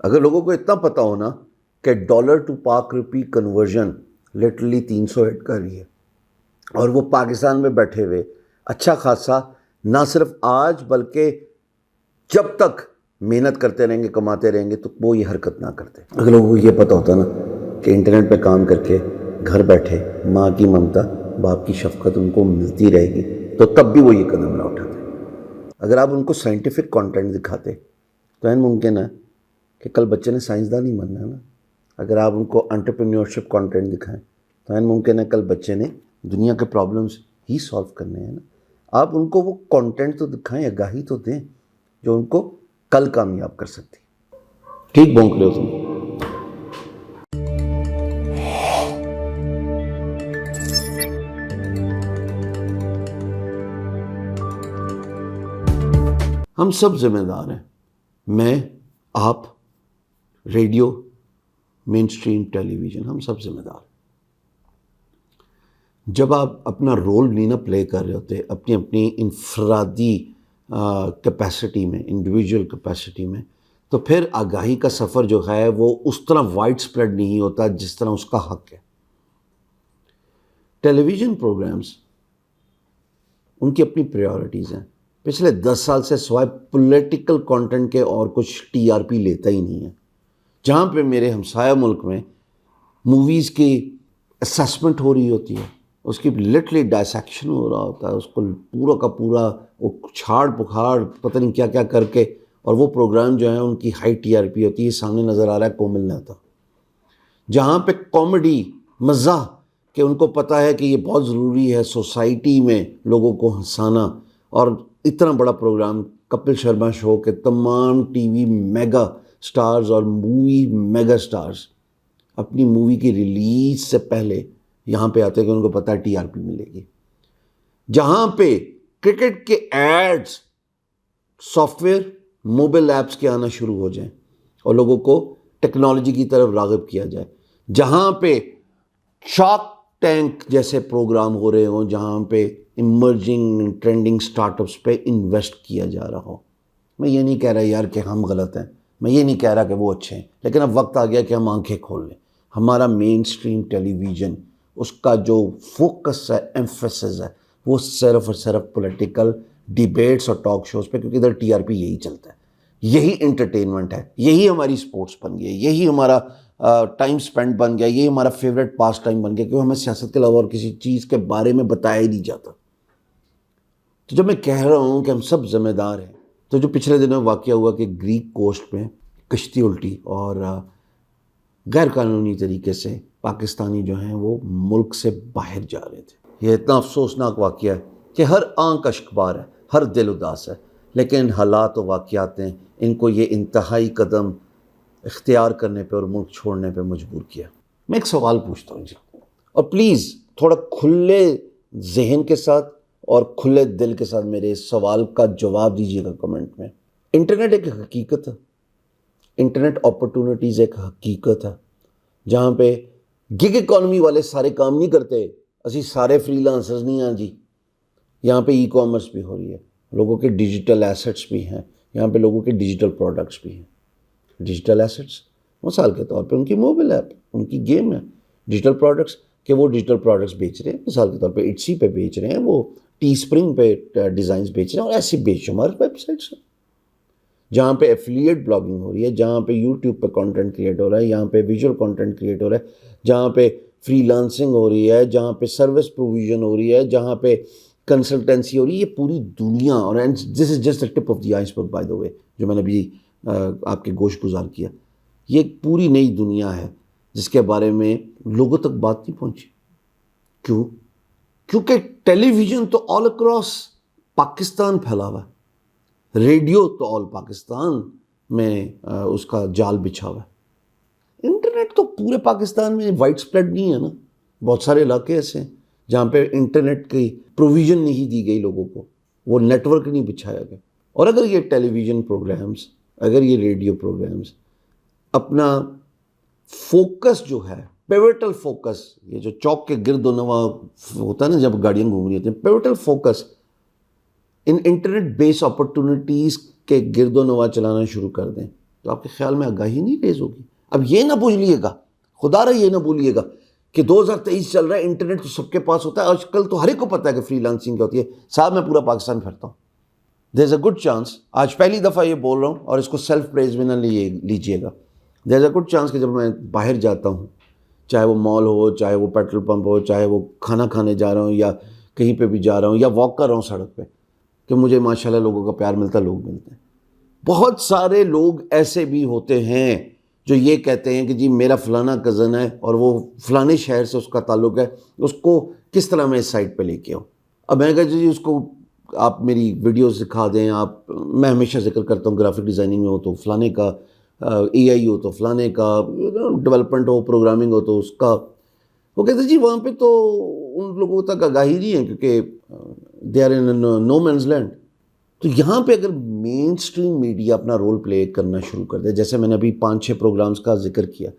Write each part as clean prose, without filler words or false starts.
اگر لوگوں کو اتنا پتہ ہونا کہ ڈالر ٹو پاک روپی کنورژن لٹرلی 300 ہٹ کر رہی ہے، اور وہ پاکستان میں بیٹھے ہوئے اچھا خاصا نہ صرف آج بلکہ جب تک محنت کرتے رہیں گے کماتے رہیں گے تو وہ یہ حرکت نہ کرتے. اگر لوگوں کو یہ پتہ ہوتا نا کہ انٹرنیٹ پہ کام کر کے گھر بیٹھے ماں کی ممتا باپ کی شفقت ان کو ملتی رہے گی تو تب بھی وہ یہ قدم نہ اٹھاتے. اگر آپ ان کو سائنٹیفک کانٹینٹ دکھاتے تو این ممکن ہے کہ کل بچے نے سائنسدان ہی بننا ہے نا. اگر آپ ان کو انٹرپرینیورشپ کانٹینٹ دکھائیں تو این ممکن ہے کل بچے نے دنیا کے پرابلمس ہی سالو کرنے ہیں نا. آپ ان کو وہ کانٹینٹ تو دکھائیں، آگاہی تو دیں جو ان کو کل کامیاب کر سکتی. ٹھیک بھونک رہے ہو تم. ہم سب ذمہ دار ہیں، میں، آپ، ریڈیو، مین اسٹریم ٹیلی ویژن، ہم سب ذمہ دار. جب آپ اپنا رول نہیں نہ پلے کر رہے ہوتے اپنی اپنی انفرادی کیپیسٹی میں، انڈیویجول کیپیسٹی میں، تو پھر آگاہی کا سفر جو ہے وہ اس طرح وائڈ سپریڈ نہیں ہوتا جس طرح اس کا حق ہے. ٹیلی ویژن پروگرامز ان کی اپنی پریورٹیز ہیں. پچھلے 10 سال سے سوائے پولیٹیکل کانٹینٹ کے اور کچھ ٹی آر پی لیتا ہی نہیں ہے. جہاں پہ میرے ہمسایہ ملک میں موویز کی اسیسمنٹ ہو رہی ہوتی ہے، اس کی لٹرلی ڈائسیکشن ہو رہا ہوتا ہے، اس کو پورا کا پورا وہ چھاڑ پکھاڑ پتہ نہیں کیا کیا کر کے، اور وہ پروگرام جو ہیں ان کی ہائی ٹی آر پی ہوتی ہے. سامنے نظر آ رہا ہے کومل نہتا، جہاں پہ کامیڈی مزاح کہ ان کو پتہ ہے کہ یہ بہت ضروری ہے سوسائٹی میں لوگوں کو ہنسانا. اور اتنا بڑا پروگرام کپل شرما شو کے تمام ٹی وی میگا سٹارز اور مووی میگا سٹارز اپنی مووی کی ریلیز سے پہلے یہاں پہ آتے ہیں کہ ان کو پتہ ہے ٹی آر پی ملے گی. جہاں پہ کرکٹ کے ads software mobile apps کے آنا شروع ہو جائیں اور لوگوں کو ٹیکنالوجی کی طرف راغب کیا جائے. جہاں پہ شارک ٹینک جیسے پروگرام ہو رہے ہوں، جہاں پہ ایمرجنگ ٹرینڈنگ سٹارٹ اپس پہ انویسٹ کیا جا رہا ہو. میں یہ نہیں کہہ رہا یار کہ ہم غلط ہیں، میں یہ نہیں کہہ رہا کہ وہ اچھے ہیں، لیکن اب وقت آ گیا کہ ہم آنکھیں کھول لیں. ہمارا مین اسٹریم ٹیلی ویژن اس کا جو فوکس ہے، ایمفیسس ہے، وہ صرف اور صرف پولیٹیکل ڈیبیٹس اور ٹاک شوز پہ، کیونکہ ادھر ٹی آر پی یہی چلتا ہے، یہی انٹرٹینمنٹ ہے، یہی ہماری سپورٹس بن گئی ہے، یہی ہمارا ٹائم سپینڈ بن گیا، یہی ہمارا فیوریٹ پاس ٹائم بن گیا، کیونکہ ہمیں سیاست کے علاوہ اور کسی چیز کے بارے میں بتایا ہی نہیں جاتا. تو جب میں کہہ رہا ہوں کہ ہم سب ذمہ دار ہیں، تو جو پچھلے دنوں واقعہ ہوا کہ گریک کوسٹ میں کشتی الٹی اور غیر قانونی طریقے سے پاکستانی جو ہیں وہ ملک سے باہر جا رہے تھے. یہ اتنا افسوسناک واقعہ ہے کہ ہر آنکھ اشکبار ہے، ہر دل اداس ہے، لیکن حالات و واقعات نے ان کو یہ انتہائی قدم اختیار کرنے پہ اور ملک چھوڑنے پہ مجبور کیا. میں ایک سوال پوچھتا ہوں جی، اور پلیز تھوڑا کھلے ذہن کے ساتھ اور کھلے دل کے ساتھ میرے اس سوال کا جواب دیجیے گا کمنٹ میں. انٹرنیٹ ایک حقیقت ہے، انٹرنیٹ اپرچونٹیز ایک حقیقت ہے، جہاں پہ گگ اکانومی والے سارے کام نہیں کرتے، اسی سارے فری لانسرز نہیں ہیں جی. یہاں پہ ای کامرس بھی ہو رہی ہے، لوگوں کے ڈیجیٹل ایسٹس بھی ہیں، یہاں پہ لوگوں کے ڈیجیٹل پروڈکٹس بھی ہیں. ڈیجیٹل ایسٹس مثال کے طور پہ ان کی موبائل ایپ، ان کی گیم ہے. ڈیجیٹل پروڈکٹس کہ وہ ڈیجیٹل پروڈکٹس بیچ رہے ہیں، مثال کے طور پہ اٹسی پہ بیچ رہے ہیں، وہ ٹی اسپرنگ پہ ڈیزائنز بیچ رہے ہیں، اور ایسی بے شمار ویب سائٹس ہیں جہاں پہ ایفیلیٹ بلاگنگ ہو رہی ہے، جہاں پہ یوٹیوب پہ کانٹینٹ کریٹ ہو رہا ہے، یہاں پہ ویژول کانٹینٹ کریٹ ہو رہا ہے، جہاں پہ فری لانسنگ ہو رہی ہے، جہاں پہ سروس پروویژن ہو رہی ہے، جہاں پہ کنسلٹنسی ہو رہی ہے. یہ پوری دنیا، اور this is just the tip of the iceberg by the way, جو میں نے ابھی آپ کے گوش گزار کیا. یہ ایک پوری نئی دنیا ہے جس کے بارے میں لوگوں تک بات نہیں پہنچی. کیوں؟ کیونکہ ٹیلی ویژن تو آل اکراس پاکستان پھیلا ہوا ہے، ریڈیو تو آل پاکستان میں اس کا جال بچھا ہوا ہے. انٹرنیٹ تو پورے پاکستان میں وائڈ سپریڈ نہیں ہے نا. بہت سارے علاقے ایسے ہیں جہاں پہ انٹرنیٹ کی پروویژن نہیں دی گئی لوگوں کو، وہ نیٹ ورک نہیں بچھایا گیا. اور اگر یہ ٹیلی ویژن پروگرامز، اگر یہ ریڈیو پروگرامز اپنا فوکس جو ہے، پیوٹل فوکس، یہ جو چوک کے گرد و نواں ہوتا ہے نا جب گاڑیاں گھوم رہی ہوتی ہیں، پیوٹل فوکس ان انٹرنیٹ بیس اپرچونٹیز کے گرد و نواں چلانا شروع کر دیں، تو آپ کے خیال میں آگاہی نہیں ریز ہوگی؟ اب یہ نہ بوجھ لیے گا، خدا رہا یہ نہ بولیے گا کہ 2023 چل رہا ہے، انٹرنیٹ تو سب کے پاس ہوتا ہے، آج کل تو ہر ایک کو پتہ ہے کہ فری لانسنگ کیا ہوتی ہے. صاحب میں پورا پاکستان پھرتا ہوں، دیر از اے گڈ چانس، آج پہلی دفعہ یہ بول رہا ہوں اور اس کو سیلف پریز میں نہ لیجیے گا، دیر از اے گڈ چانس کہ جب میں باہر جاتا ہوں، چاہے وہ مال ہو، چاہے وہ پیٹرول پمپ ہو، چاہے وہ کھانا کھانے جا رہا ہوں یا کہیں پہ بھی جا رہا ہوں یا واک کر رہا ہوں سڑک پہ، کہ مجھے ماشاءاللہ لوگوں کا پیار ملتا، لوگ ملتے ہیں. بہت سارے لوگ ایسے بھی ہوتے ہیں جو یہ کہتے ہیں کہ جی میرا فلانا کزن ہے اور وہ فلانے شہر سے اس کا تعلق ہے، اس کو کس طرح میں اس سائٹ پہ لے کے آؤں. اب میں نے کہا جی اس کو آپ میری ویڈیوز دکھا دیں، آپ، میں ہمیشہ ذکر کرتا ہوں گرافک ڈیزائننگ میں ہو تو فلانے کا، اے آئی ہو تو فلانے کا، ڈیولپمنٹ ہو، پروگرامنگ ہو تو اس کا. وہ کہتے ہیں جی وہاں پہ تو ان لوگوں تک آگاہی نہیں ہے کیونکہ they are in no man's land. تو یہاں پہ اگر مین اسٹریم میڈیا اپنا رول پلے کرنا شروع کر دے، جیسے میں نے ابھی 5-6 پروگرامز کا ذکر کیا،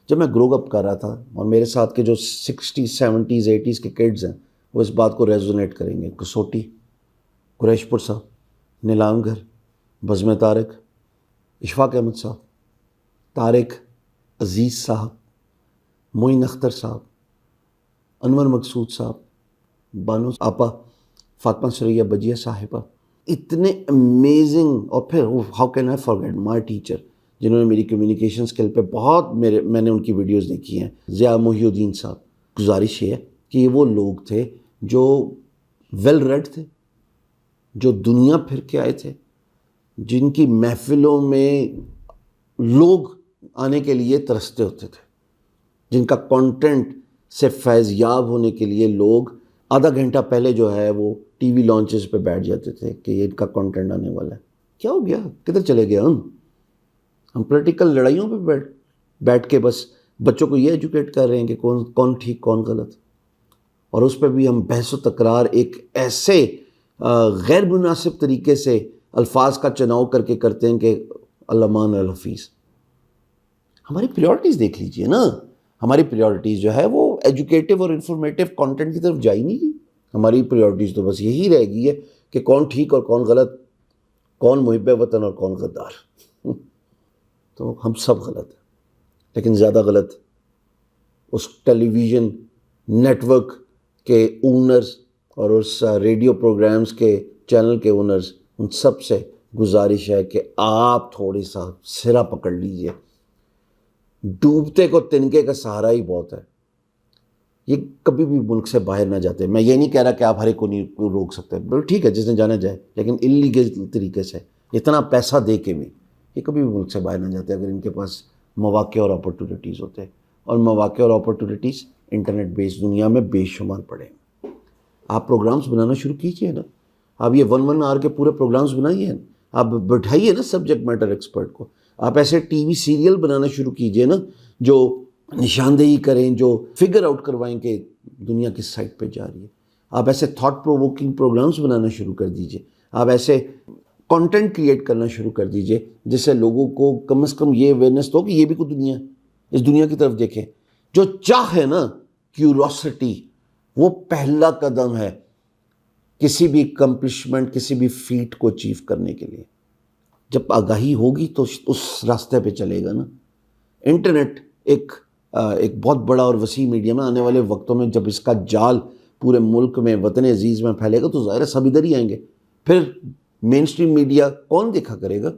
جب میں گرو اپ کر رہا تھا اور میرے ساتھ کے جو 60s 70s 80s کے کڈز ہیں وہ اس بات کو ریزونیٹ کریں گے. کسوٹی، قریش پور صاحب، نیلام گھر، بزم طارق، اشفاق احمد صاحب، طارق عزیز صاحب، معین اختر صاحب، انور مقصود صاحب، بانو آپا، فاطمہ سریا بجیہ صاحبہ، اتنے امیزنگ. اور پھر how can I forget my teacher جنہوں نے میری کمیونیکیشن اسکل پہ بہت میں نے ان کی ویڈیوز دیکھی ہیں، ضیاء محی الدین صاحب. گزارش یہ ہے کہ یہ وہ لوگ تھے جو ویل ریڈ تھے، جو دنیا پھر کے آئے تھے، جن کی محفلوں میں لوگ آنے کے لیے ترستے ہوتے تھے، جن کا کانٹینٹ سے فیض یاب ہونے کے لیے لوگ آدھا گھنٹہ پہلے جو ہے وہ ٹی وی لانچز پہ بیٹھ جاتے تھے کہ یہ ان کا کانٹینٹ آنے والا ہے. کیا ہو گیا؟ کدھر چلے گئے ہم پولیٹیکل لڑائیوں پہ بیٹھ کے بس بچوں کو یہ ایجوکیٹ کر رہے ہیں کہ کون ٹھیک کون غلط، اور اس پہ بھی ہم بحث و تکرار ایک ایسے غیر مناسب طریقے سے الفاظ کا چناؤ کر کے کرتے ہیں کہ اللہ مان الحفیظ. ہماری پریورٹیز دیکھ لیجئے نا، ہماری پریورٹیز جو ہے وہ ایجوکیٹو اور انفارمیٹیو کانٹینٹ کی طرف جائی نہیں گئی. ہماری پریورٹیز تو بس یہی رہ گئی ہے کہ کون ٹھیک اور کون غلط، کون محب وطن اور کون غدار. تو ہم سب غلط ہیں، لیکن زیادہ غلط اس ٹیلی ویژن نیٹ ورک کے اونرز اور اس ریڈیو پروگرامز کے چینل کے اونرز. ان سب سے گزارش ہے کہ آپ تھوڑی سا سرا پکڑ لیجئے، ڈوبتے کو تنکے کا سہارا ہی بہت ہے. یہ کبھی بھی ملک سے باہر نہ جاتے. میں یہ نہیں کہہ رہا کہ آپ ہر ایک کو نہیں روک سکتے، بل ٹھیک ہے جس نے جانا جائے، لیکن انلیگل طریقے سے اتنا پیسہ دے کے بھی یہ کبھی بھی ملک سے باہر نہ جاتے اگر ان کے پاس مواقع اور اپرچونیٹیز ہوتے. اور مواقع اور اپرچونیٹیز انٹرنیٹ بیس دنیا میں بے شمار پڑے. آپ پروگرامز بنانا شروع کیجئے نا، آپ یہ 1 آور کے پورے پروگرامز بنائیے، آپ بٹھائیے نا سبجیکٹ میٹر ایکسپرٹ کو. آپ ایسے ٹی وی سیریل بنانا شروع کیجئے نا جو نشاندہی کریں، جو فگر آؤٹ کروائیں کہ دنیا کس سائٹ پہ جا رہی ہے. آپ ایسے تھاٹ پرووکنگ پروگرامز بنانا شروع کر دیجئے، آپ ایسے کانٹینٹ کریٹ کرنا شروع کر دیجئے جس سے لوگوں کو کم از کم یہ اویئرنیس تو کہ یہ بھی کوئی دنیا ہے، اس دنیا کی طرف دیکھیں. جو چاہ ہے نا، کیوروسٹی، وہ پہلا قدم ہے کسی بھی اکمپلشمنٹ، کسی بھی فیٹ کو اچیو کرنے کے لیے. جب آگاہی ہوگی تو اس راستے پہ چلے گا نا. انٹرنیٹ ایک بہت بڑا اور وسیع میڈیم ہے. آنے والے وقتوں میں جب اس کا جال پورے ملک میں، وطن عزیز میں پھیلے گا تو ظاہر ہے سب ادھر ہی آئیں گے. پھر مین اسٹریم میڈیا کون دیکھا کرے گا؟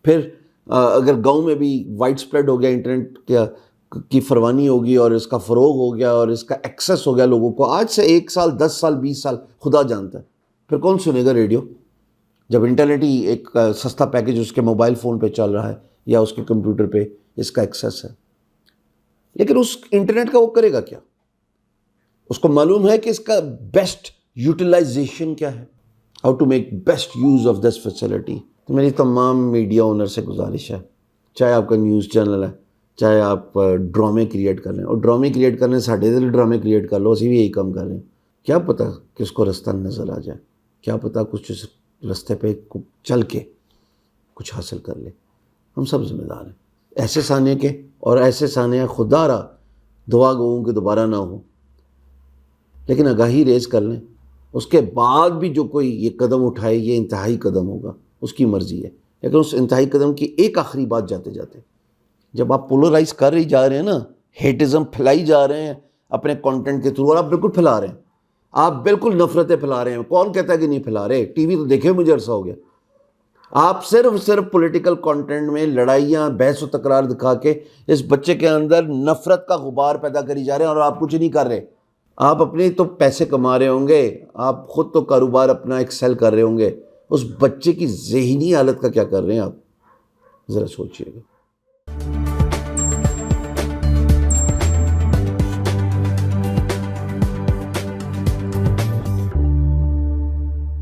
پھر اگر گاؤں میں بھی وائڈ سپریڈ ہو گیا انٹرنیٹ کی فروانی ہوگی اور اس کا فروغ ہو گیا اور اس کا ایکسیس ہو گیا لوگوں کو، آج سے 1 سال 10 سال 20 سال خدا جانتا ہے، پھر کون سنے گا ریڈیو؟ جب انٹرنیٹ ہی ایک سستا پیکج اس کے موبائل فون پہ چل رہا ہے یا اس کے کمپیوٹر پہ اس کا ایکسیس ہے. لیکن اس انٹرنیٹ کا وہ کرے گا کیا؟ اس کو معلوم ہے کہ اس کا بیسٹ یوٹیلائزیشن کیا ہے، how to make best use of this facility. تو میری تمام میڈیا اونر سے گزارش ہے، چاہے آپ کا نیوز چینل ہے، چاہے آپ ڈرامے کریٹ کر رہے ہیں، اور ڈرامے کریٹ کرنے ساڈے دل ڈرامے کریٹ کر لو، اسی بھی یہی کام کر رہے ہیں. کیا پتہ کس کو رستہ نظر آ جائے، کیا پتہ کچھ اس رستے پہ چل کے کچھ حاصل کر لے. ہم سب ذمہ دار ہیں ایسے سانے کے، اور ایسے سانے خدا را دعا گوں کہ دوبارہ نہ ہو. لیکن آگاہی ریز کر لیں، اس کے بعد بھی جو کوئی یہ قدم اٹھائے یہ انتہائی قدم ہوگا، اس کی مرضی ہے. لیکن اس انتہائی قدم کی ایک آخری بات جاتے جاتے، جب آپ پولرائز کر ہی جا رہے ہیں نا، ہیٹزم پھیلائی جا رہے ہیں اپنے کنٹینٹ کے تھرو، اور آپ بالکل پھیلا رہے ہیں، آپ بالکل نفرتیں پھیلا رہے ہیں. کون کہتا ہے کہ نہیں پھیلا رہے؟ ٹی وی تو دیکھے مجھے عرصہ ہو گیا. آپ صرف پولیٹیکل کنٹینٹ میں لڑائیاں، بحث و تکرار دکھا کے اس بچے کے اندر نفرت کا غبار پیدا کری جا رہے ہیں، اور آپ کچھ نہیں کر رہے. آپ اپنے تو پیسے کما رہے ہوں گے، آپ خود تو کاروبار اپنا ایکسل کر رہے ہوں گے، اس بچے کی ذہنی حالت کا کیا کر رہے ہیں آپ؟ ذرا سوچئے گا.